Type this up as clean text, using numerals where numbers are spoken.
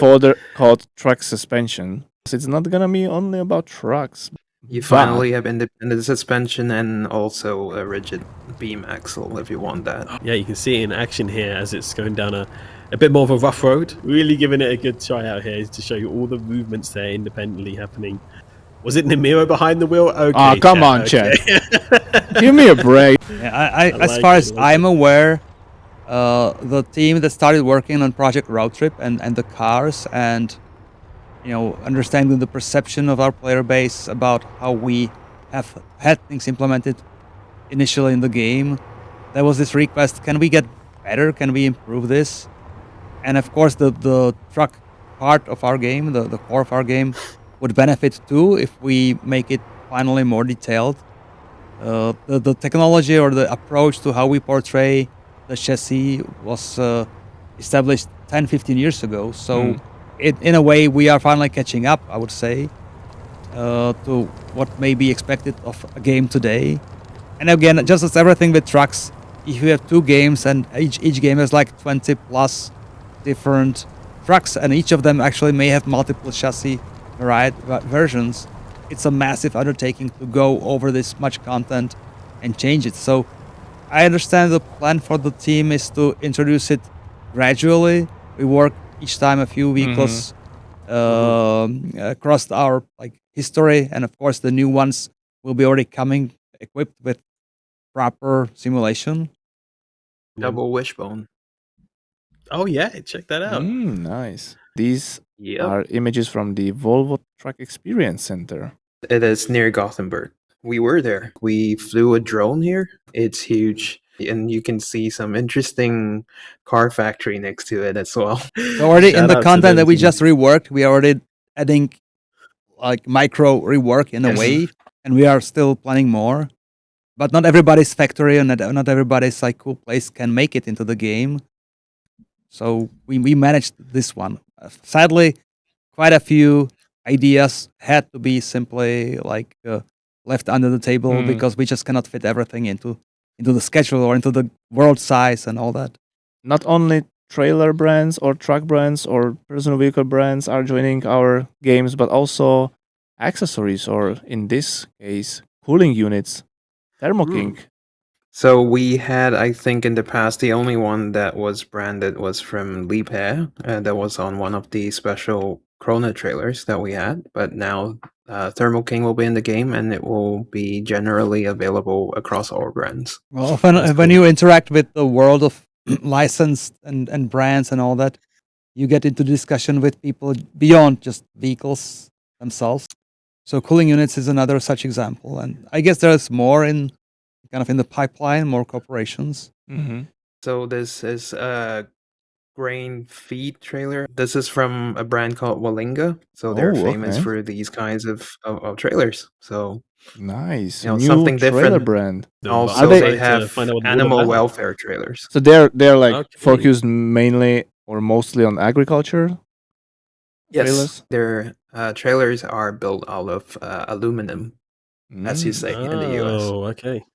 folder called truck suspension. So it's not gonna be only about trucks. You finally have independent suspension and also a rigid beam axle if you want that. Yeah, you can see it in action here as it's going down a bit more of a rough road. Really giving it a good try out here to show you all the movements there independently happening. Was it Namiro behind the wheel? Okay. Oh, come on, Chad. Give me a break. Yeah, as far as I'm aware, the team that started working on Project Road Trip and the cars and understanding the perception of our player base about how we have had things implemented initially in the game, there was this request, can we get better? Can we improve this? And of course, the truck part of our game, the core of our game, would benefit too if we make it finally more detailed. The technology or the approach to how we portray the chassis was established 10-15 years ago. So in a way, we are finally catching up, I would say, to what may be expected of a game today. And again, just as everything with trucks, if you have two games and each game has like 20 plus different trucks, and each of them actually may have multiple chassis versions, it's a massive undertaking to go over this much content and change it. So I understand the plan for the team is to introduce it gradually. We work each time a few vehicles across our history, and of course the new ones will be already coming equipped with proper simulation. Double wishbone. Oh yeah, check that out. Nice. These are images from the Volvo Truck Experience Center. It is near Gothenburg. We were there. We flew a drone here. It's huge. And you can see some interesting car factory next to it as well. So already in the content that we just reworked, we are already adding micro rework in a way, and we are still planning more. But not everybody's factory and not everybody's cool place can make it into the game. So we managed this one. Sadly, quite a few ideas had to be simply left under the table because we just cannot fit everything into the schedule or into the world size and all that. Not only trailer brands or truck brands or personal vehicle brands are joining our games, but also accessories, or in this case, cooling units. Thermo King. So we had, I think in the past, the only one that was branded was from Liebherr, that was on one of the special Krona trailers that we had. But now Thermo King will be in the game, and it will be generally available across all brands. Well, when you interact with the world of licensed and brands and all that, you get into discussion with people beyond just vehicles themselves. So cooling units is another such example, and I guess there's more in the pipeline, more corporations. So this is a grain feed trailer. This is from a brand called Walinga. So they're famous for these kinds of trailers. So nice, new something trailer different brand. Also, they have animal welfare trailers. So they're focused mainly or mostly on agriculture. Yes, trailers? Their trailers are built out of aluminum, as you say in the US. Oh, okay.